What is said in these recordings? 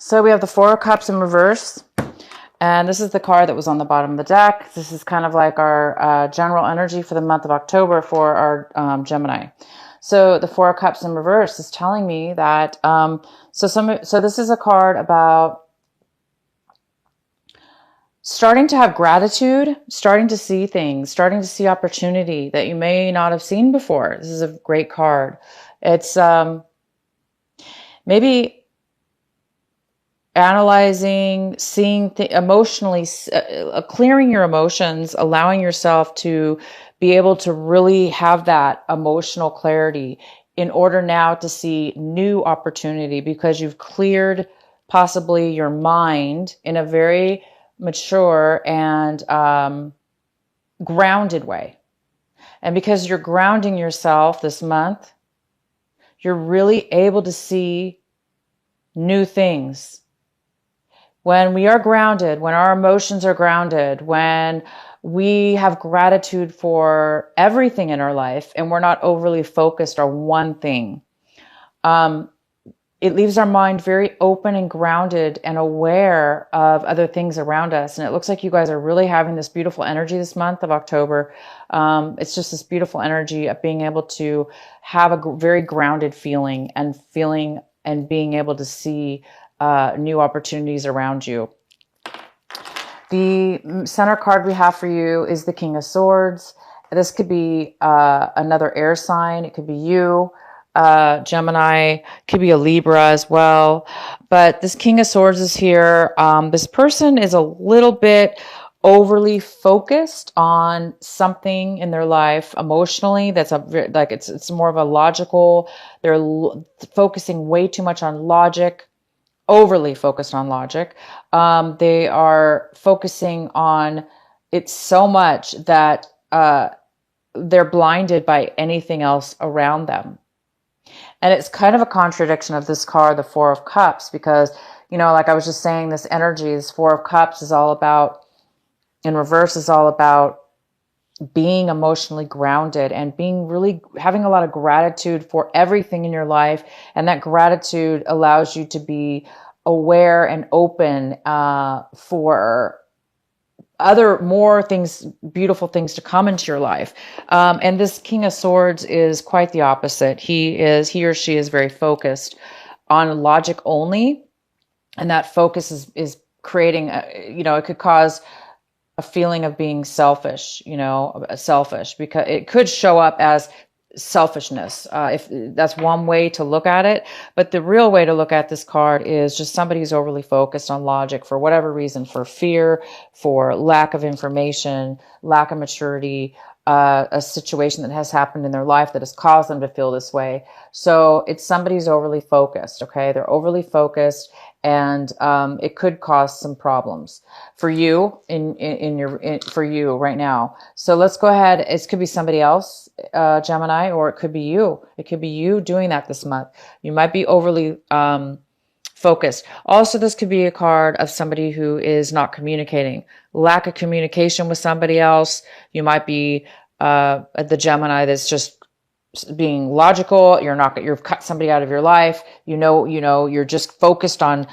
So we have the Four of Cups in reverse. And this is the card that was on the bottom of the deck. This is kind of like our general energy for the month of October for our Gemini. So the Four of Cups in reverse is telling me that, so this is a card about starting to have gratitude, starting to see things, starting to see opportunity that you may not have seen before. This is a great card. It's maybe analyzing, seeing emotionally, clearing your emotions, allowing yourself to be able to really have that emotional clarity in order now to see new opportunity, because you've cleared possibly your mind in a very mature and grounded way. And because you're grounding yourself this month, you're really able to see new things. When we are grounded, when our emotions are grounded, when we have gratitude for everything in our life and we're not overly focused on one thing, it leaves our mind very open and grounded and aware of other things around us. And it looks like you guys are really having this beautiful energy this month of October. It's just this beautiful energy of being able to have a very grounded feeling and being able to see new opportunities around you. The center card we have for you is the King of Swords. This could be another air sign. It could be you, Gemini, could be a Libra as well. But this King of Swords is here. This person is a little bit overly focused on something in their life emotionally. That's it's more of a logical. They're focusing way too much on logic. Overly focused on logic. They are focusing on it so much that they're blinded by anything else around them. And it's kind of a contradiction of this card, the Four of Cups, because, like I was just saying, this energy, this Four of Cups is all about, in reverse, is all about being emotionally grounded and having a lot of gratitude for everything in your life. And that gratitude allows you to be aware and open for more things, beautiful things to come into your life. And this King of Swords is quite the opposite. He or she is very focused on logic only. And that focus is creating, it could cause a feeling of being selfish, because it could show up as selfishness. If that's one way to look at it, but the real way to look at this card is just somebody who's overly focused on logic for whatever reason, for fear, for lack of information, lack of maturity, a situation that has happened in their life that has caused them to feel this way. So it's somebody who's overly focused. Okay. They're overly focused, and it could cause some problems for you for you right now. So let's go ahead. It could be somebody else, Gemini, or it could be you. It could be you doing that this month. You might be overly focused. Also, this could be a card of somebody who is not communicating, lack of communication with somebody else. You might be the Gemini that's just being logical. You've cut somebody out of your life. You're just focused on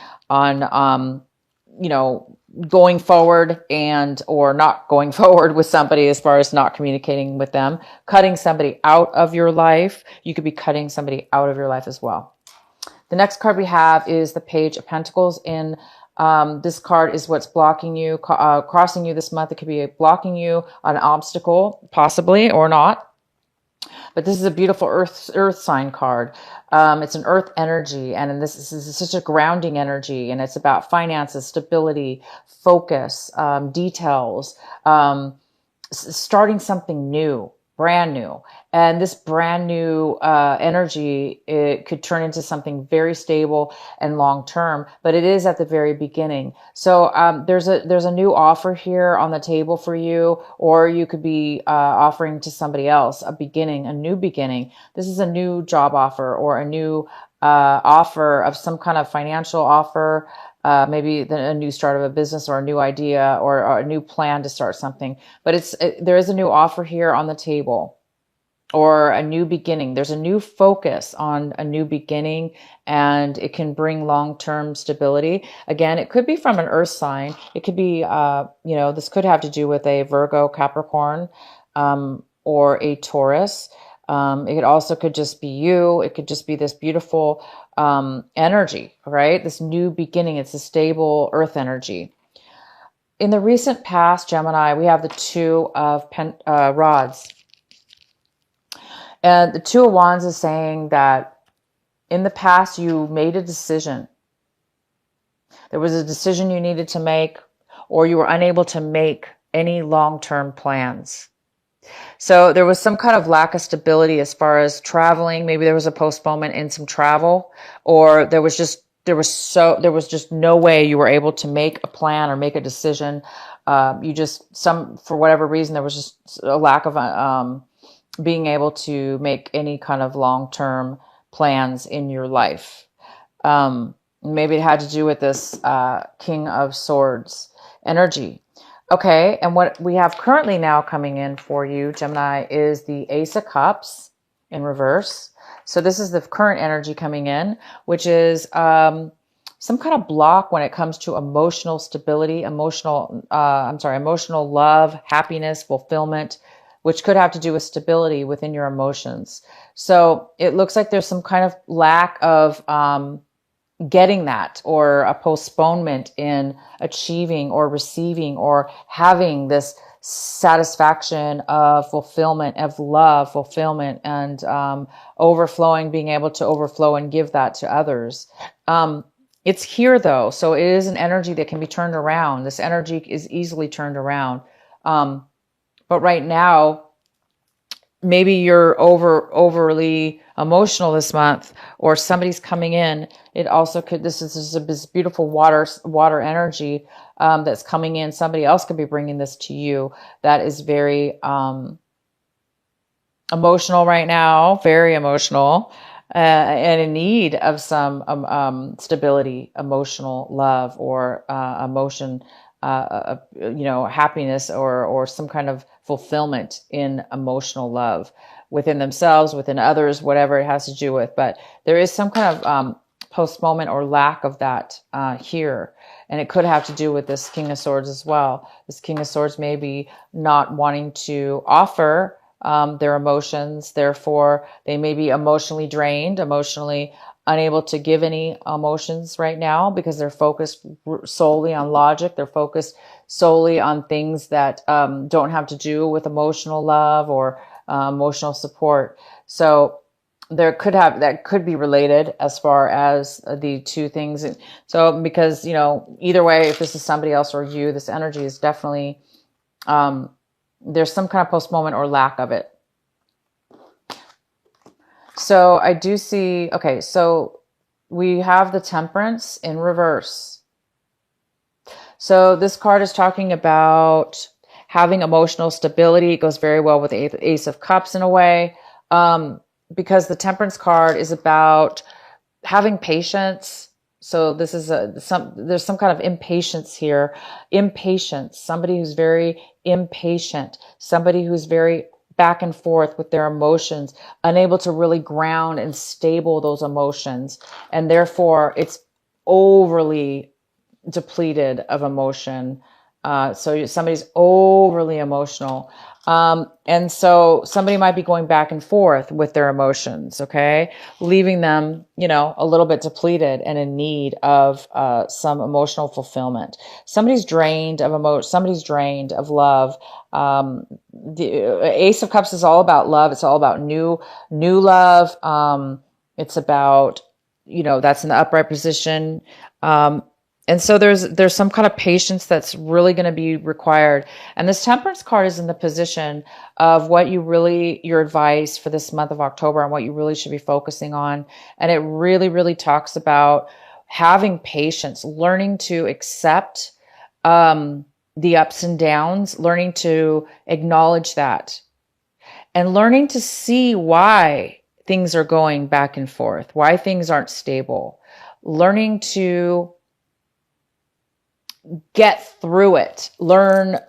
going forward or not going forward with somebody as far as not communicating with them, cutting somebody out of your life. You could be cutting somebody out of your life as well. The next card we have is the Page of Pentacles. This card is what's blocking you, crossing you this month. It could be blocking you an obstacle, possibly, or not. But this is a beautiful earth sign card. It's an earth energy, and this is such a grounding energy, and it's about finances, stability, focus, details, starting something new, brand new. And this brand new energy, it could turn into something very stable and long term, but it is at the very beginning. So there's a new offer here on the table for you, or you could be offering to somebody else a new beginning. This is a new job offer, or a new offer of some kind of financial offer. Maybe a new start of a business, or a new idea, or a new plan to start something. But there is a new offer here on the table. or a new beginning. There's a new focus on a new beginning, and it can bring long-term stability. Again, it could be from an earth sign. It could be, this could have to do with a Virgo, Capricorn, or a Taurus. It also could just be you. It could just be this beautiful energy, right? This new beginning. It's a stable earth energy. In the recent past, Gemini, we have the Two of Rods. And the Two of Wands is saying that in the past, you made a decision. There was a decision you needed to make, or you were unable to make any long-term plans. So there was some kind of lack of stability as far as traveling. Maybe there was a postponement in some travel, or there was just no way you were able to make a plan or make a decision. For whatever reason, there was just a lack of being able to make any kind of long-term plans in your life. Maybe it had to do with this King of Swords energy. Okay, and what we have currently now coming in for you, Gemini, is the Ace of Cups in reverse. So this is the current energy coming in, which is some kind of block when it comes to emotional stability, emotional love, happiness, fulfillment, which could have to do with stability within your emotions. So it looks like there's some kind of lack of getting that, or a postponement in achieving or receiving or having this satisfaction of fulfillment, of love, fulfillment, and overflowing, being able to overflow and give that to others. It's here though, so it is an energy that can be turned around. This energy is easily turned around. But right now, maybe you're overly emotional this month, or somebody's coming in. It also could, this is this beautiful water energy that's coming in. Somebody else could be bringing this to you that is very emotional right now, very emotional, and in need of some stability, emotional love, or emotion, happiness, or some kind of fulfillment in emotional love within themselves, within others, whatever it has to do with. But there is some kind of postponement or lack of that here. And it could have to do with this King of Swords as well. This King of Swords may be not wanting to offer their emotions. Therefore, they may be emotionally drained, emotionally unable to give any emotions right now, because they're focused solely on logic. They're focused solely on things that don't have to do with emotional love or emotional support. So that could be related as far as the two things. So because, either way, if this is somebody else or you, this energy is definitely, there's some kind of postponement or lack of it. So I do see, okay, so we have the Temperance in reverse. So this card is talking about having emotional stability. It goes very well with the Ace of Cups in a way, because the Temperance card is about having patience. So this is there's some kind of impatience here. Impatience, somebody who's very impatient, somebody who's very back and forth with their emotions, unable to really ground and stable those emotions. And therefore it's overly depleted of emotion. So somebody's overly emotional. And so somebody might be going back and forth with their emotions, okay? Leaving them, a little bit depleted and in need of some emotional fulfillment. Somebody's drained of emotion. Somebody's drained of love. The Ace of Cups is all about love. It's all about new love. It's about, that's in the upright position. And so there's some kind of patience that's really going to be required. And this Temperance card is in the position of your advice for this month of October, and what you really should be focusing on. And it really, really talks about having patience, learning to accept the ups and downs, learning to acknowledge that, and learning to see why things are going back and forth, why things aren't stable, learning to get through it, learn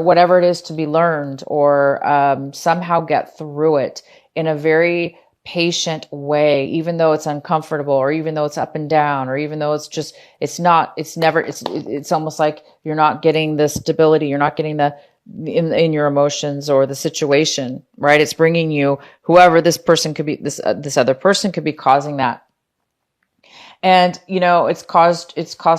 whatever it is to be learned, or somehow get through it in a very patient way, even though it's uncomfortable, or even though it's up and down, or even though it's almost like you're not getting the stability, you're not getting the in your emotions or the situation, right? It's bringing you whoever this person could be, this other person could be causing that. And it's caused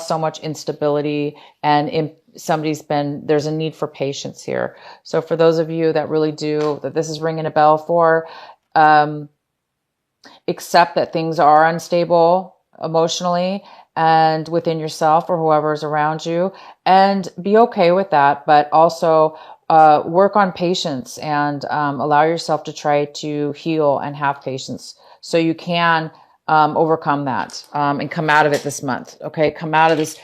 so much instability, and there's a need for patience here. So for those of you that really do, that this is ringing a bell for, accept that things are unstable emotionally and within yourself or whoever is around you, and be okay with that, but also work on patience, and allow yourself to try to heal and have patience so you can overcome that, and come out of it this month. Okay, come out of this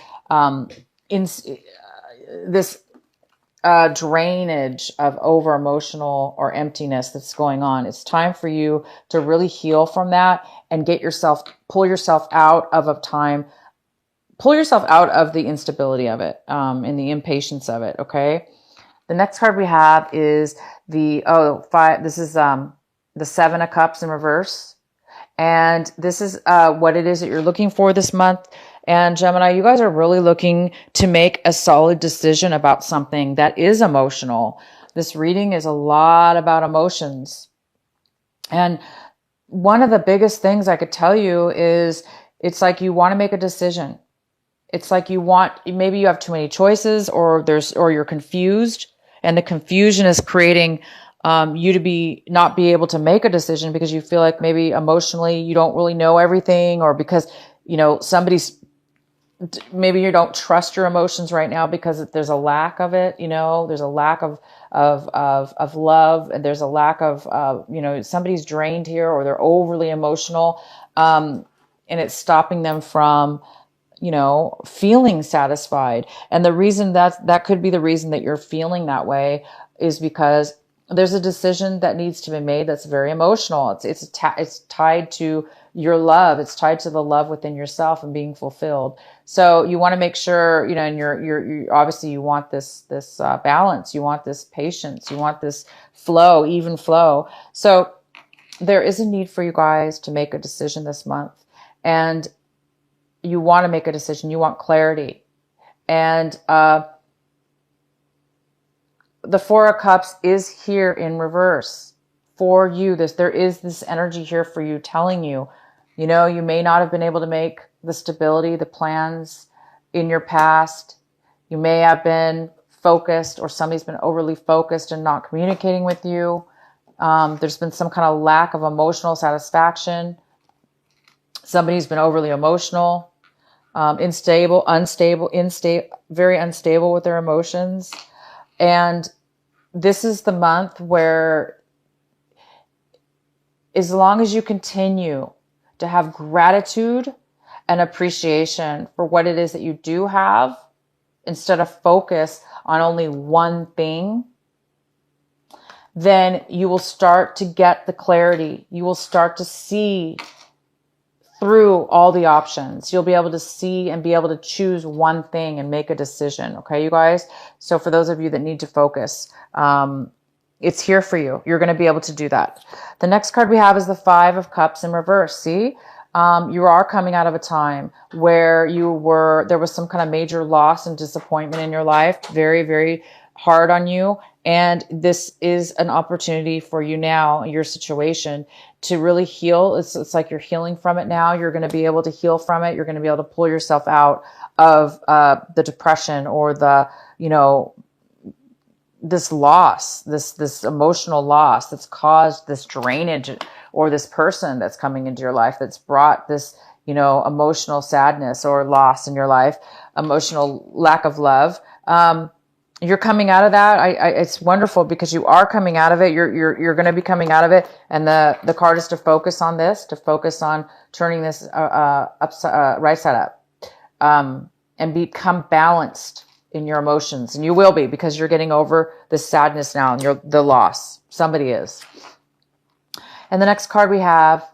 this drainage of over emotional or emptiness that's going on. It's time for you to really heal from that and pull yourself out of the instability of it, and the impatience of it. Okay. The next card we have is the five. This is the Seven of Cups in reverse. And this is what it is that you're looking for this month. And Gemini, you guys are really looking to make a solid decision about something that is emotional. This reading is a lot about emotions. And one of the biggest things I could tell you is it's like you want to make a decision. It's like maybe you have too many choices, or you're confused, and the confusion is creating you to not be able to make a decision because you feel like maybe emotionally you don't really know everything, or because maybe you don't trust your emotions right now because there's a lack of it. There's a lack of love, and there's a lack of somebody's drained here, or they're overly emotional, and it's stopping them from feeling satisfied. And the reason that could be the reason that you're feeling that way is because there's a decision that needs to be made that's very emotional. It's tied to your love. It's tied to the love within yourself and being fulfilled. So you want to make sure, and you're obviously you want this balance. You want this patience. You want this even flow. So there is a need for you guys to make a decision this month, and you want to make a decision. You want clarity, and the Four of Cups is here in reverse for you. There is this energy here for you telling you, you may not have been able to make the stability, the plans in your past. You may have been focused, or somebody's been overly focused and not communicating with you. There's been some kind of lack of emotional satisfaction. Somebody's been overly emotional, very unstable with their emotions. And this is the month where, as long as you continue to have gratitude and appreciation for what it is that you do have, instead of focus on only one thing, then you will start to get the clarity. You will start to see through all the options. You'll be able to see and be able to choose one thing and make a decision. Okay, you guys? So for those of you that need to focus, it's here for you. You're going to be able to do that. The next card we have is the Five of Cups in reverse. See, you are coming out of a time where there was some kind of major loss and disappointment in your life. Very, very hard on you. And this is an opportunity for you now, your situation, to really heal. It's like you're healing from it now. You're going to be able to heal from it. You're going to be able to pull yourself out of the depression, or this loss, this emotional loss that's caused this drainage, or this person that's coming into your life that's brought this, emotional sadness or loss in your life, emotional lack of love. You're coming out of that. It's wonderful because you are coming out of it. You're going to be coming out of it. And the card is to focus on this, to focus on turning this right side up, and become balanced in your emotions. And you will be, because you're getting over the sadness now and the loss. Somebody is. And the next card we have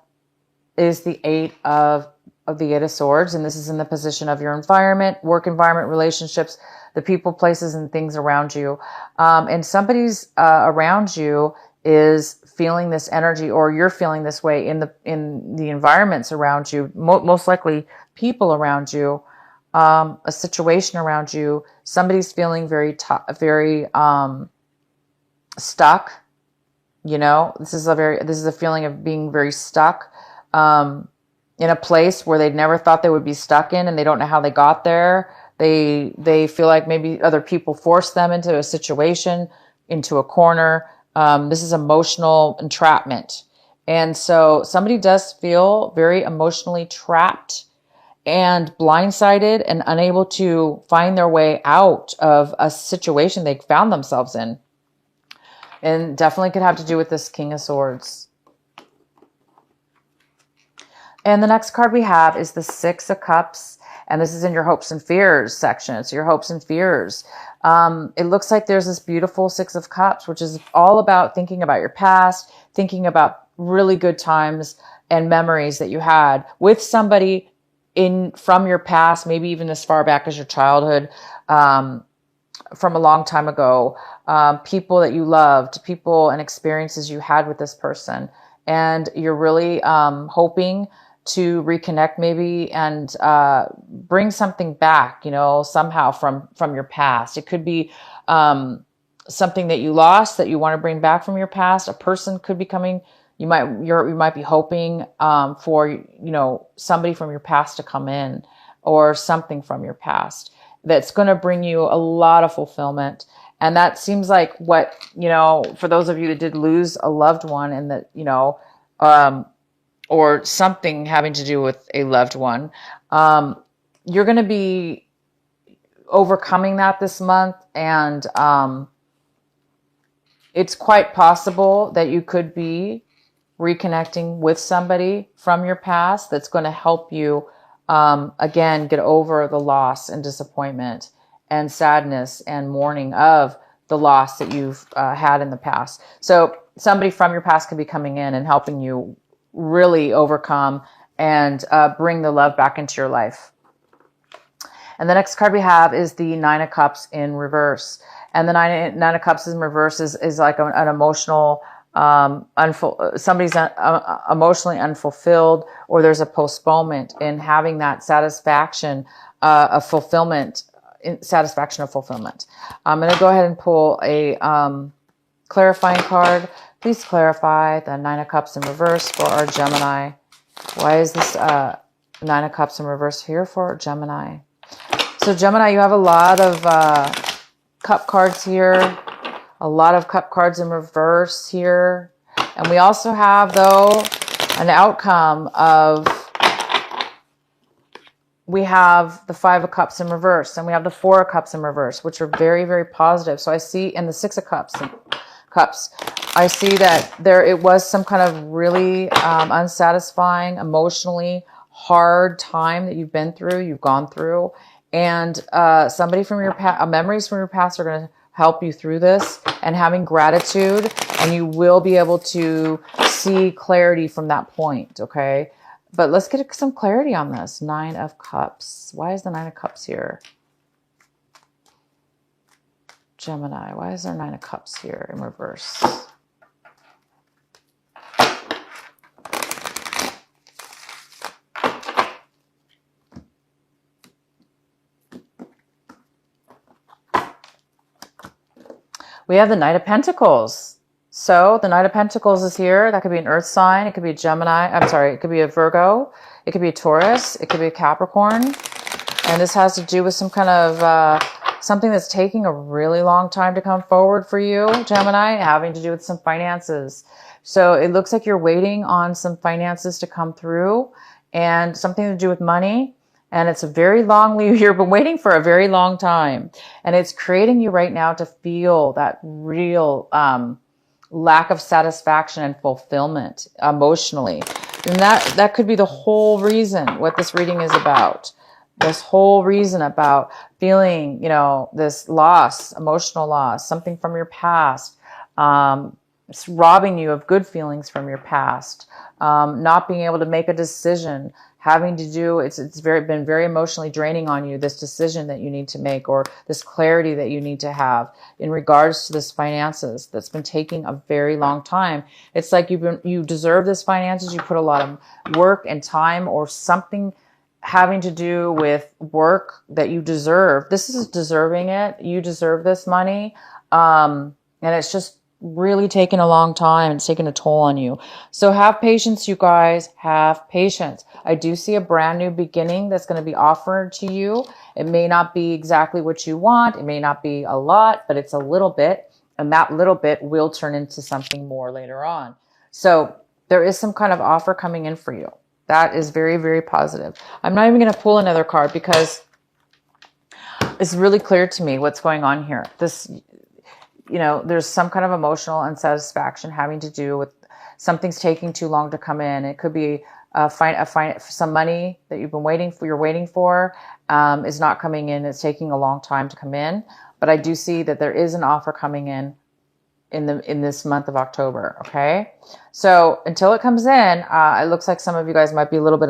is the Eight of of the Eight of Swords, and this is in the position of your environment, work environment, relationships, the people, places, and things around you. And somebody's around you is feeling this energy, or you're feeling this way in the environments around you, most likely people around you, a situation around you. Somebody's feeling very stuck. You know, this is a feeling of being very stuck in a place where they never thought they would be stuck in, and they don't know how they got there. They feel like maybe other people forced them into a situation, into a corner. This is emotional entrapment. And so somebody does feel very emotionally trapped and blindsided and unable to find their way out of a situation they found themselves in. And definitely could have to do with this King of Swords. And the next card we have is the Six of Cups. And this is in your hopes and fears section. It's your hopes and fears. It looks like there's this beautiful Six of Cups, which is all about thinking about your past, thinking about really good times and memories that you had with somebody from your past, maybe even as far back as your childhood, from a long time ago, people that you loved, people and experiences you had with this person. And you're really hoping to reconnect maybe and bring something back, somehow from your past. It could be something that you lost that you want to bring back from your past. A person could be coming. You might be hoping for somebody from your past to come in, or something from your past that's going to bring you a lot of fulfillment. And that seems like what, for those of you that did lose a loved one, and that, or something having to do with a loved one, you're going to be overcoming that this month. And it's quite possible that you could be reconnecting with somebody from your past that's going to help you, again, get over the loss and disappointment and sadness and mourning of the loss that you've had in the past. So somebody from your past could be coming in and helping you really overcome and bring the love back into your life. And the next card we have is the Nine of Cups in reverse. And the Nine of Cups in reverse is like an emotional, somebody's emotionally unfulfilled, or there's a postponement in having that satisfaction of fulfillment. Satisfaction of fulfillment. I'm going to go ahead and pull a clarifying card. Please clarify the Nine of Cups in reverse for our Gemini. Why is this Nine of Cups in reverse here for Gemini? So Gemini, you have a lot of cup cards here, a lot of cup cards in reverse here. And we also have, though, an outcome of, we have the Five of Cups in reverse, and we have the Four of Cups in reverse, which are very, very positive. So I see, and the Six of Cups, I see that it was some kind of really unsatisfying, emotionally hard time that you've gone through. And somebody from your past, memories from your past are going to help you through this, and having gratitude, and you will be able to see clarity from that point, okay? But let's get some clarity on this. Nine of Cups. Why is the Nine of Cups here? Gemini, why is there Nine of Cups here in reverse? We have the Knight of Pentacles. So the Knight of Pentacles is here. That could be an earth sign. It could be a Gemini. I'm sorry. It could be a Virgo. It could be a Taurus. It could be a Capricorn. And this has to do with some kind of something that's taking a really long time to come forward for you, Gemini, having to do with some finances. So it looks like you're waiting on some finances to come through, and something to do with money. And it's a very long leave. You've been waiting for a very long time. And it's creating you right now to feel that real lack of satisfaction and fulfillment emotionally. And that could be the whole reason what this reading is about. This whole reason about feeling, this loss, emotional loss, something from your past. It's robbing you of good feelings from your past. not being able to make a decision, having to do, it's been very emotionally draining on you, this decision that you need to make, or this clarity that you need to have in regards to this finances that's been taking a very long time. It's like you deserve this finances. You put a lot of work and time or something having to do with work that you deserve. This is deserving it. You deserve this money. And it's just really taken a long time. It's taken a toll on you. So have patience, you guys. Have patience. I do see a brand new beginning that's going to be offered to you. It may not be exactly what you want. It may not be a lot, but it's a little bit. And that little bit will turn into something more later on. So there is some kind of offer coming in for you. That is very, very positive. I'm not even going to pull another card because it's really clear to me what's going on here. There's some kind of emotional unsatisfaction having to do with something's taking too long to come in. It could be some money that you're waiting for, is not coming in. It's taking a long time to come in. But I do see that there is an offer coming in this month of October. Okay. So until it comes in, it looks like some of you guys might be a little bit,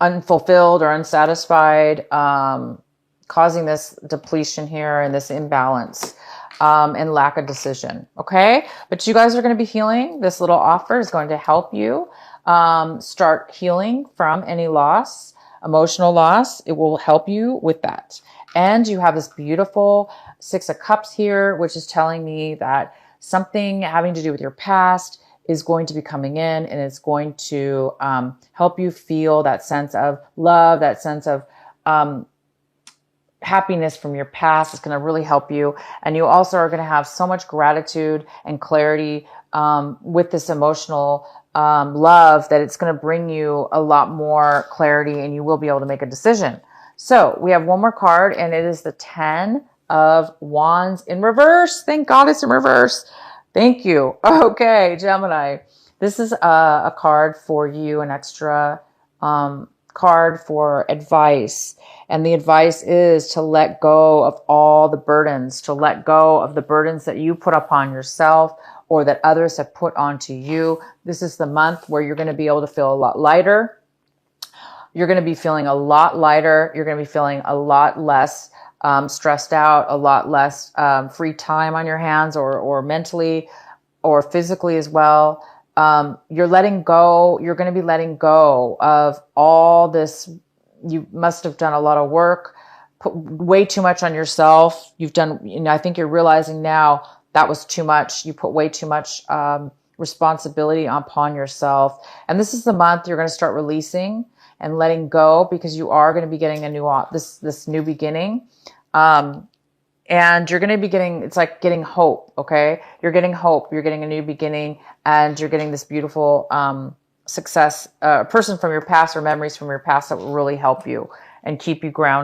unfulfilled or unsatisfied, causing this depletion here and this imbalance, and lack of decision. Okay. But you guys are going to be healing. This little offer is going to help you, start healing from any loss, emotional loss. It will help you with that. And you have this beautiful 6 of Cups here, which is telling me that something having to do with your past is going to be coming in, and it's going to help you feel that sense of love, that sense of happiness from your past. It's going to really help you. And you also are going to have so much gratitude and clarity with this emotional love that it's going to bring you a lot more clarity, and you will be able to make a decision. So we have one more card, and it is the 10 of Wands in reverse. Thank God it's in reverse. Thank you. Okay, Gemini. This is a card for you, an extra card for advice. And the advice is to let go of all the burdens, to let go of the burdens that you put upon yourself or that others have put onto you. This is the month where you're going to be able to feel a lot lighter. You're going to be feeling a lot lighter. You're going to be feeling a lot less stressed out, a lot less free time on your hands, or mentally or physically as well. You're letting go. You're going to be letting go of all this. You must have done a lot of work, put way too much on yourself. I think you're realizing now that was too much. You put way too much responsibility upon yourself. And this is the month you're going to start releasing and letting go, because you are going to be getting this new beginning. And you're going to be it's like getting hope. Okay. You're getting hope. You're getting a new beginning, and you're getting this beautiful, success, person from your past or memories from your past that will really help you and keep you grounded.